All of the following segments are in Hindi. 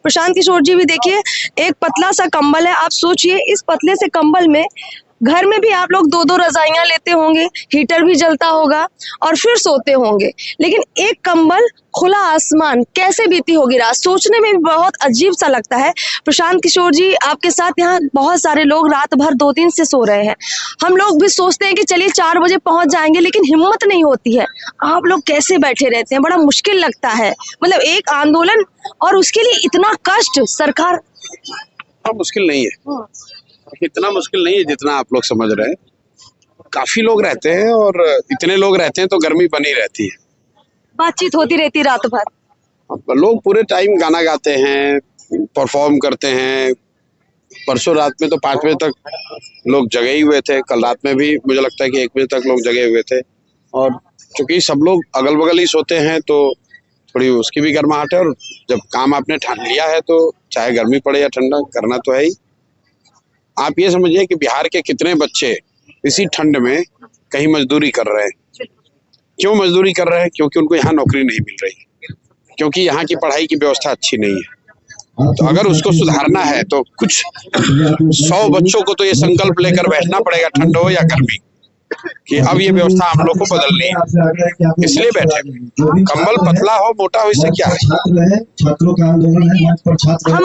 प्रशांत किशोर जी भी देखिए, एक पतला सा कंबल है। आप सोचिए इस पतले से कंबल में घर में भी आप लोग दो दो रजाइयां लेते होंगे, हीटर भी जलता होगा और फिर सोते होंगे, लेकिन एक कंबल, खुला आसमान, कैसे बीती होगी रात, सोचने में भी बहुत अजीब सा लगता है। प्रशांत किशोर जी, आपके साथ यहाँ बहुत सारे लोग रात भर 2 दिन से सो रहे हैं। हम लोग भी सोचते हैं कि चलिए 4 बजे पहुंच जाएंगे, लेकिन हिम्मत नहीं होती है। आप लोग कैसे बैठे रहते हैं, बड़ा मुश्किल लगता है। मतलब एक आंदोलन और उसके लिए इतना कष्ट, सरकार। मुश्किल नहीं है, इतना मुश्किल नहीं है जितना आप लोग समझ रहे हैं। काफी लोग रहते हैं और इतने लोग रहते हैं तो गर्मी बनी रहती है, बातचीत होती रहती रात भर। लोग पूरे टाइम गाना गाते हैं, परफॉर्म करते हैं। परसों रात में तो 5 बजे तक लोग जगे ही हुए थे, कल रात में भी मुझे लगता है कि 1 बजे तक लोग जगे हुए थे। और चूंकि सब लोग अगल बगल ही सोते हैं तो थोड़ी उसकी भी गर्माहट है, और जब काम आपने ठान लिया है तो चाहे गर्मी पड़े या ठंडा, करना तो है ही। आप ये समझिए कि बिहार के कितने बच्चे इसी ठंड में कहीं मजदूरी कर रहे हैं। क्यों मजदूरी कर रहे हैं? क्योंकि उनको यहाँ नौकरी नहीं मिल रही, क्योंकि यहाँ की पढ़ाई की व्यवस्था अच्छी नहीं है। तो अगर उसको सुधारना है तो कुछ 100 बच्चों को तो ये संकल्प लेकर बैठना पड़ेगा, ठंड हो या गर्मी, कि अब ये व्यवस्था हम लोग को बदलनी है, इसलिए बैठे। कंबल पतला हो मोटा हो, इससे क्या है?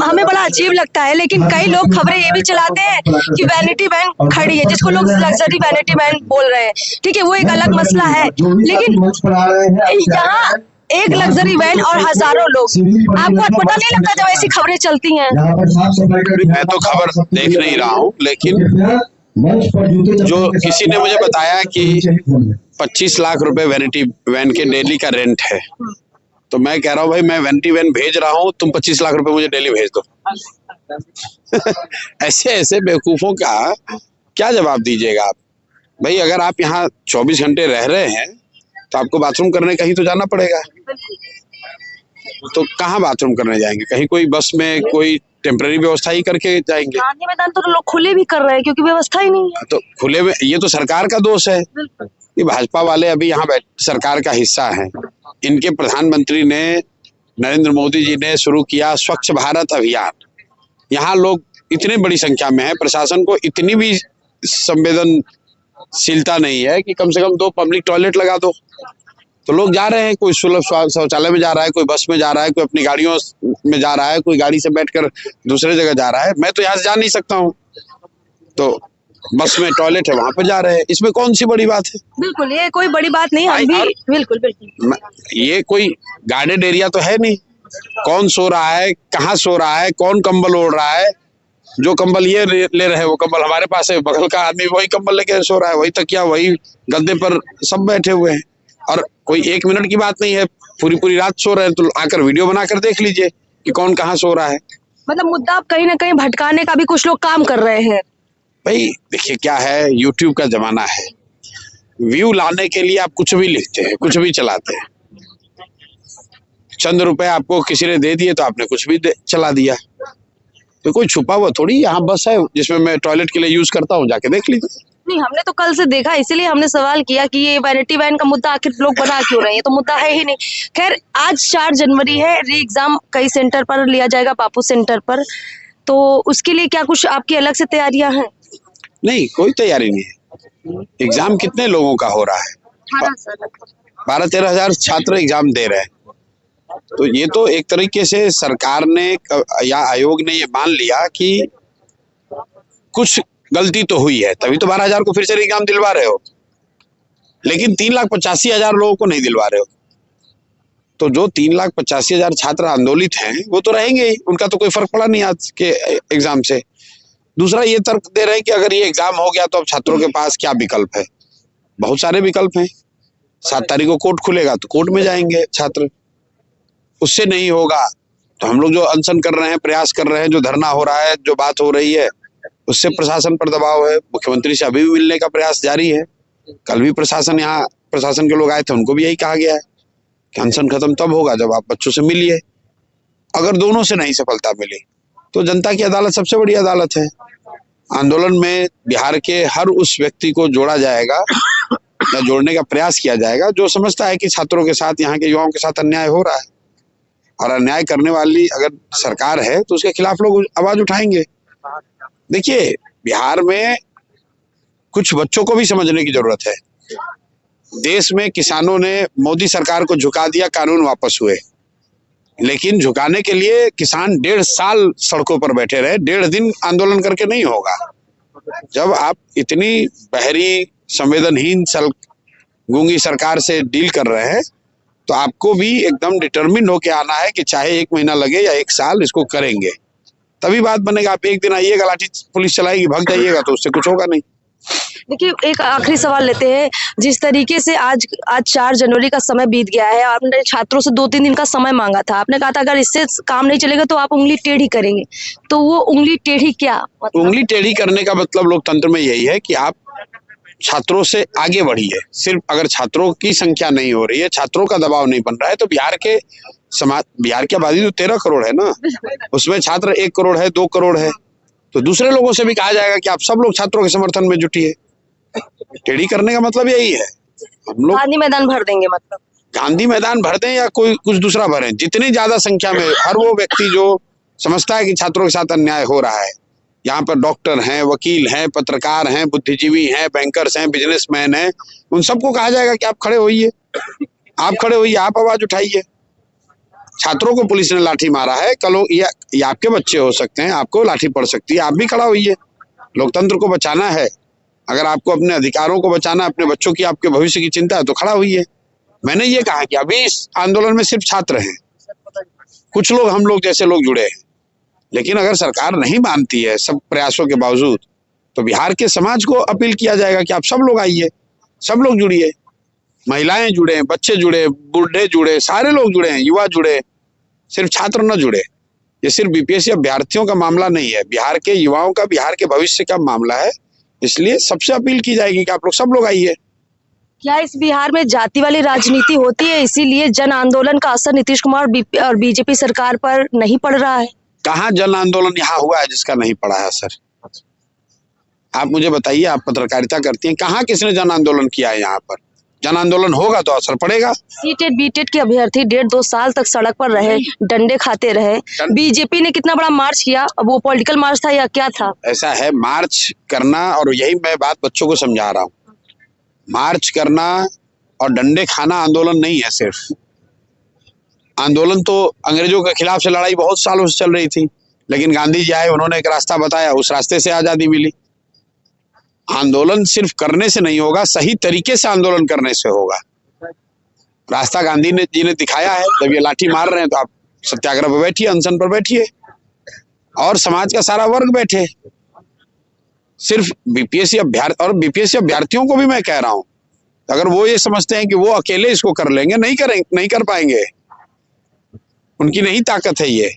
हमें बड़ा अजीब लगता है, लेकिन कई लोग खबरें ये भी चलाते हैं कि वैनिटी वैन खड़ी है, जिसको लोग लग्जरी वैनिटी वैन बोल रहे हैं। ठीक है, वो एक अलग मसला है, लेकिन यहाँ एक लग्जरी वैन और हजारों लोग, आपको अटपटा नहीं लगता जब ऐसी खबरें चलती हैं? मैं तो खबर देख नहीं रहा हूँ, लेकिन जो किसी ने मुझे बताया कि 25 लाख रुपए वैनिटी वैन के डेली का रेंट है, तो मैं कह रहा हूँ भाई मैं वैनिटी वैन भेज रहा हूँ, तुम 25 लाख रुपए मुझे डेली भेज दो। ऐसे ऐसे बेवकूफों का क्या जवाब दीजिएगा आप? भाई अगर आप यहाँ 24 घंटे रह रहे हैं तो आपको बाथरूम करने कहीं तो जाना पड़ेगा, तो कहाँ बाथरूम करने जाएंगे? कहीं कोई बस में कोई टेम्पररी व्यवस्था ही करके जाएंगे। गांधी मैदान तो लोग खुले भी कर रहे हैं क्योंकि व्यवस्था ही नहीं है। तो खुले में ये तो सरकार का दोष है कि भाजपा वाले अभी यहाँ सरकार का हिस्सा है। इनके प्रधानमंत्री ने, नरेंद्र मोदी जी ने शुरू किया स्वच्छ भारत अभियान। यहाँ लोग इतनी बड़ी संख्या में है, प्रशासन को इतनी भी संवेदनशीलता नहीं है कि कम से कम 2 पब्लिक टॉयलेट लगा दो। तो लोग जा रहे हैं, कोई सुलभ शौचालय में जा रहा है, कोई बस में जा रहा है, कोई अपनी गाड़ियों में जा रहा है, कोई गाड़ी से बैठकर दूसरे जगह जा रहा है। मैं तो यहाँ से जा नहीं सकता हूँ, तो बस में टॉयलेट है, वहां पर जा रहे हैं। इसमें कौन सी बड़ी बात है? बिल्कुल, ये कोई बड़ी बात नहीं। हम भी बिल्कुल बिल्कुल, ये कोई गार्डेड एरिया तो है नहीं। कौन सो रहा है, कहाँ सो रहा है, कौन कंबल ओढ़ रहा है? जो कंबल ये ले रहे हैं वो कंबल हमारे पास है, बगल का आदमी वही कंबल लेके सो रहा है, वही तकिया, वही गद्दे पर सब बैठे हुए हैं, और कोई 1 मिनट की बात नहीं है, पूरी पूरी रात सो रहे हैं। तो आकर वीडियो बनाकर देख लीजिए कि कौन कहाँ सो रहा है। मतलब मुद्दा कहीं ना कहीं भटकाने का भी कुछ लोग काम कर रहे हैं। भाई देखिए क्या है, यूट्यूब का जमाना है, व्यू लाने के लिए आप कुछ भी लिखते हैं, कुछ भी चलाते हैं। चंद रुपए आपको किसी ने दे दिए तो आपने कुछ भी चला दिया। तो कोई छुपा हुआ थोड़ी यहाँ बस है जिसमें मैं टॉयलेट के लिए यूज करता हूँ, जाके देख लीजिए। नहीं, हमने तो कल से देखा, इसीलिए हमने सवाल किया कि ये वैनिटी वैन का मुद्दा आखिर लोग बना क्यों रहे हैं। तो मुद्दा है ही नहीं। खैर, आज 4 जनवरी है, री एग्जाम कई सेंटर पर लिया जाएगा, बापू सेंटर पर, तो उसके लिए क्या कुछ आपकी अलग से तैयारियां हैं? नहीं, कोई तैयारी नहीं है। एग्जाम कितने लोगों का हो रहा है? 12-13 हजार छात्र एग्जाम दे रहे हैं। तो ये तो एक तरीके से सरकार ने या आयोग ने ये मान लिया कि कुछ गलती तो हुई है, तभी तो 12,000 को फिर से एग्जाम दिलवा रहे हो, लेकिन 3,85,000 लोगों को नहीं दिलवा रहे हो। तो जो 3,85,000 छात्र आंदोलित हैं वो तो रहेंगे ही, उनका तो कोई फर्क पड़ा नहीं आज के एग्जाम से। दूसरा ये तर्क दे रहे हैं कि अगर ये एग्जाम हो गया तो अब छात्रों के पास क्या विकल्प है? बहुत सारे विकल्प हैं। 7 तारीख को कोर्ट खुलेगा तो कोर्ट में जाएंगे छात्र। उससे नहीं होगा तो हम लोग जो अनशन कर रहे हैं, प्रयास कर रहे हैं, जो धरना हो रहा है, जो बात हो रही है, उससे प्रशासन पर दबाव है। मुख्यमंत्री से अभी भी मिलने का प्रयास जारी है। कल भी प्रशासन के लोग आए थे, उनको भी यही कहा गया है कि अनशन खत्म तब होगा जब आप बच्चों से मिलिए। अगर दोनों से नहीं सफलता मिली तो जनता की अदालत सबसे बड़ी अदालत है। आंदोलन में बिहार के हर उस व्यक्ति को जोड़ा जाएगा या जोड़ने का प्रयास किया जाएगा जो समझता है कि छात्रों के साथ, यहाँ के युवाओं के साथ अन्याय हो रहा है। और अन्याय करने वाली अगर सरकार है तो उसके खिलाफ लोग आवाज उठाएंगे। देखिए, बिहार में कुछ बच्चों को भी समझने की जरूरत है। देश में किसानों ने मोदी सरकार को झुका दिया, कानून वापस हुए, लेकिन झुकाने के लिए किसान 1.5 साल सड़कों पर बैठे रहे। 1.5 दिन आंदोलन करके नहीं होगा। जब आप इतनी बहरी, संवेदनहीन, गूंगी सरकार से डील कर रहे हैं तो आपको भी एकदम डिटर्मिन होके आना है कि चाहे 1 महीना लगे या 1 साल इसको करेंगे, तभी बात बनेगा। आप एक दिन आइएगा, लाठी पुलिस चलाएगी, भाग जाइएगा तो उससे कुछ होगा नहीं। देखिए, एक आखिरी सवाल लेते हैं। जिस तरीके से आज 4 जनवरी का समय बीत गया है, आपने छात्रों से 2-3 दिन का समय मांगा था। आपने कहा था अगर इससे काम नहीं चलेगा तो आप उंगली टेढ़ी करेंगे, तो वो उंगली टेढ़ी क्या मतलब? उंगली टेढ़ी करने का मतलब लोकतंत्र में यही है कि आप छात्रों से आगे बढ़िए। सिर्फ अगर छात्रों की संख्या नहीं हो रही है, छात्रों का दबाव नहीं बन रहा है, तो बिहार की आबादी तो 13 करोड़ है ना, उसमें छात्र 1 करोड़ है, 2 करोड़ है, तो दूसरे लोगों से भी कहा जाएगा कि आप सब लोग छात्रों के समर्थन में जुटिए। टेढ़ी करने का मतलब यही है। हम लोग गांधी मैदान भर देंगे मतलब? गांधी मैदान भर दें या कोई कुछ दूसरा भरें, जितनी ज्यादा संख्या में हर वो व्यक्ति जो समझता है कि छात्रों के साथ अन्याय हो रहा है, यहाँ पर डॉक्टर हैं, वकील हैं, पत्रकार हैं, बुद्धिजीवी हैं, बैंकर्स हैं, बिजनेसमैन हैं, उन सबको कहा जाएगा कि आप खड़े होइए, आप खड़े होइए, आप आवाज उठाइए। छात्रों को पुलिस ने लाठी मारा है, कल ये आपके बच्चे हो सकते हैं, आपको लाठी पड़ सकती है, आप भी खड़ा होइए। लोकतंत्र को बचाना है, अगर आपको अपने अधिकारों को बचाना, अपने बच्चों की, आपके भविष्य की चिंता है तो खड़ा होइए। मैंने ये कहा कि अभी इस आंदोलन में सिर्फ छात्र हैं, कुछ लोग हम लोग जैसे लोग जुड़े हैं, लेकिन अगर सरकार नहीं मानती है सब प्रयासों के बावजूद, तो बिहार के समाज को अपील किया जाएगा कि आप सब लोग आइए, सब लोग जुड़िए। महिलाएं जुड़े, बच्चे जुड़े, बूढ़े जुड़े, सारे लोग जुड़े हैं, युवा जुड़े, सिर्फ छात्र न जुड़े। ये सिर्फ बीपीएससी अभ्यर्थियों का मामला नहीं है, बिहार के युवाओं का, बिहार के भविष्य का मामला है। इसलिए सबसे अपील की जाएगी कि आप लोग सब लोग आइए। क्या इस बिहार में जाति वाली राजनीति होती है, इसीलिए जन आंदोलन का असर नीतीश कुमार और बीजेपी सरकार पर नहीं पड़ रहा है? कहाँ जन आंदोलन यहाँ हुआ है जिसका नहीं पड़ा है असर? आप मुझे बताइए, आप पत्रकारिता करती हैं, कहाँ किसने जन आंदोलन किया है? यहाँ पर जन आंदोलन होगा तो असर पड़ेगा। सीटेट बीटेट के अभ्यर्थी 1.5-2 साल तक सड़क पर रहे, डंडे खाते रहे। बीजेपी ने कितना बड़ा मार्च किया, अब वो पॉलिटिकल मार्च था या क्या था? ऐसा है, मार्च करना, और यही मैं बात बच्चों को समझा रहा हूँ, मार्च करना और डंडे खाना आंदोलन नहीं है। सिर्फ आंदोलन तो अंग्रेजों के खिलाफ से लड़ाई बहुत सालों से चल रही थी, लेकिन गांधी जी आए, उन्होंने एक रास्ता बताया, उस रास्ते से आजादी मिली। आंदोलन सिर्फ करने से नहीं होगा, सही तरीके से आंदोलन करने से होगा। रास्ता गांधी जी ने दिखाया है। जब ये लाठी मार रहे हैं तो आप सत्याग्रह पर बैठिए, अनशन पर बैठिए, और समाज का सारा वर्ग बैठे। सिर्फ बीपीएससी अभ्यर्थियों को भी मैं कह रहा हूं, अगर वो ये समझते हैं कि वो अकेले इसको कर लेंगे, नहीं कर पाएंगे, उनकी नहीं ताकत है ये।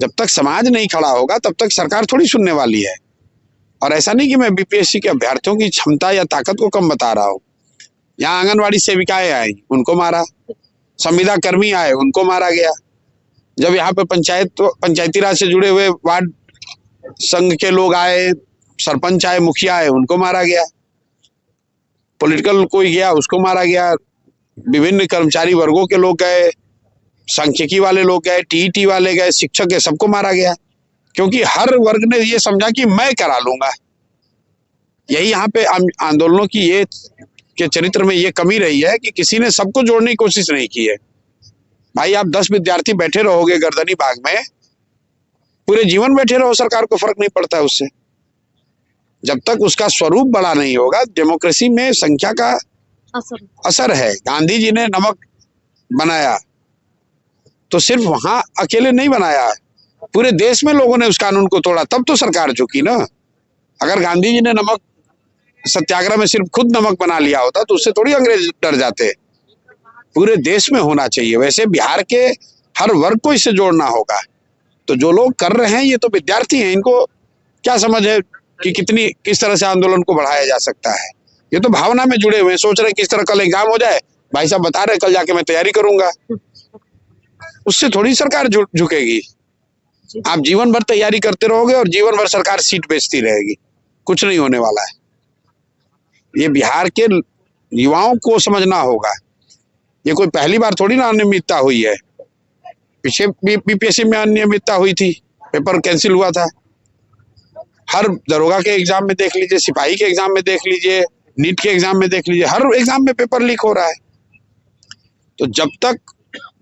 जब तक समाज नहीं खड़ा होगा तब तक सरकार थोड़ी सुनने वाली है। और ऐसा नहीं कि मैं बीपीएससी के अभ्यर्थियों की क्षमता या ताकत को कम बता रहा हूँ। यहाँ आंगनवाड़ी सेविकाएं आई, उनको मारा, संविदा कर्मी आए, उनको मारा गया। जब यहाँ पे पंचायती राज से जुड़े हुए वार्ड संघ के लोग आए, सरपंच आए, मुखिया आए, उनको मारा गया। पॉलिटिकल कोई गया, उसको मारा गया। विभिन्न कर्मचारी वर्गों के लोग गए, सांख्यिकी वाले लोग गए, टीईटी वाले गए, शिक्षक गए, सबको मारा गया, क्योंकि हर वर्ग ने ये समझा कि मैं करा लूंगा। यही यहाँ पे आंदोलनों की ये के चरित्र में ये कमी रही है कि किसी ने सबको जोड़ने की कोशिश नहीं की है। भाई, आप 10 विद्यार्थी बैठे रहोगे गर्दनी बाग में, पूरे जीवन बैठे रहो, सरकार को फर्क नहीं पड़ता है उससे। जब तक उसका स्वरूप बड़ा नहीं होगा, डेमोक्रेसी में संख्या का असर है। गांधी जी ने नमक बनाया तो सिर्फ वहां अकेले नहीं बनाया, पूरे देश में लोगों ने उस कानून को तोड़ा, तब तो सरकार झुकी ना। अगर गांधी जी ने नमक सत्याग्रह में सिर्फ खुद नमक बना लिया होता तो उससे थोड़ी अंग्रेज डर जाते। पूरे देश में होना चाहिए। वैसे बिहार के हर वर्ग को इससे जोड़ना होगा। तो जो लोग कर रहे हैं ये तो विद्यार्थी हैं, इनको क्या समझ है कि किस तरह से आंदोलन को बढ़ाया जा सकता है। ये तो भावना में जुड़े हुए हैं, सोच रहे हैं किस तरह कल एग्जाम हो जाए। भाई साहब बता रहे कल जाके मैं तैयारी करूंगा, उससे थोड़ी सरकार झुकेगी। आप जीवन भर तैयारी करते रहोगे और जीवन भर सरकार सीट बेचती रहेगी, कुछ नहीं होने वाला है। ये बिहार के युवाओं को समझना होगा। ये कोई पहली बार थोड़ी ना अनियमितता हुई है। पीछे भी बीपीएससी में अनियमितता हुई थी, पेपर कैंसिल हुआ था। हर दरोगा के एग्जाम में देख लीजिए, सिपाही के एग्जाम में देख लीजिए, नीट के एग्जाम में देख लीजिए, हर एग्जाम में पेपर लीक हो रहा है। तो जब तक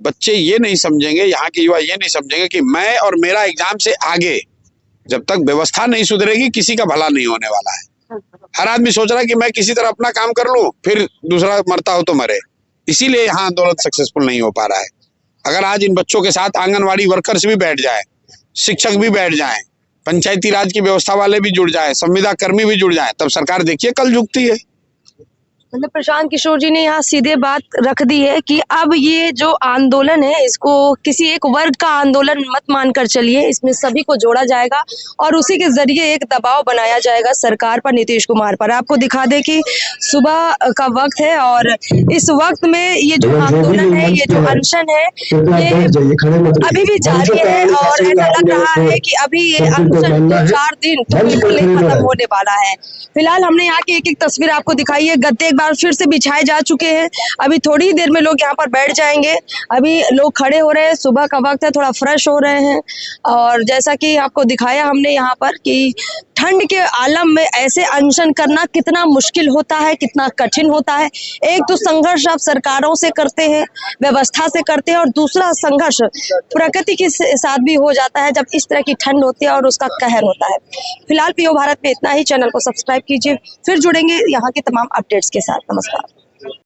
बच्चे ये नहीं समझेंगे, यहाँ के युवा ये नहीं समझेंगे कि मैं और मेरा एग्जाम से आगे, जब तक व्यवस्था नहीं सुधरेगी किसी का भला नहीं होने वाला है। हर आदमी सोच रहा है कि मैं किसी तरह अपना काम कर लूं, फिर दूसरा मरता हो तो मरे। इसीलिए यहाँ आंदोलन सक्सेसफुल नहीं हो पा रहा है। अगर आज इन बच्चों के साथ आंगनवाड़ी वर्कर्स भी बैठ जाए, शिक्षक भी बैठ जाएं, पंचायती राज की व्यवस्था वाले भी जुड़ जाएं, संविदा कर्मी भी जुड़ जाएं, तब सरकार देखिए कल झुकती है। मतलब प्रशांत किशोर जी ने यहाँ सीधे बात रख दी है कि अब ये जो आंदोलन है इसको किसी एक वर्ग का आंदोलन मत मानकर चलिए, इसमें सभी को जोड़ा जाएगा और उसी के जरिए एक दबाव बनाया जाएगा सरकार पर, नीतीश कुमार पर। आपको दिखा दे कि सुबह का वक्त है और इस वक्त में ये जो आंदोलन है, ये जो अनशन है, ये अभी भी जारी है और ऐसा लग रहा है कि अभी ये अनशन 4 दिन तो बिल्कुल नहीं खत्म होने वाला है। फिलहाल हमने यहाँ की एक तस्वीर आपको दिखाई है। गद्दे एक बार फिर से बिछाए जा चुके हैं। अभी थोड़ी ही देर में लोग यहाँ पर बैठ जाएंगे। अभी लोग खड़े हो रहे हैं, सुबह का वक्त है, थोड़ा फ्रेश हो रहे हैं। और जैसा कि आपको दिखाया हमने यहाँ पर कि ठंड के आलम में ऐसे अनशन करना कितना मुश्किल होता है, कितना कठिन होता है। एक तो संघर्ष आप सरकारों से करते हैं, व्यवस्था से करते हैं, और दूसरा संघर्ष प्रकृति के साथ भी हो जाता है जब इस तरह की ठंड होती है और उसका कहर होता है। फिलहाल पीओ भारत में इतना ही। चैनल को सब्सक्राइब कीजिए, फिर जुड़ेंगे यहाँ के तमाम अपडेट्स के साथ। नमस्कार।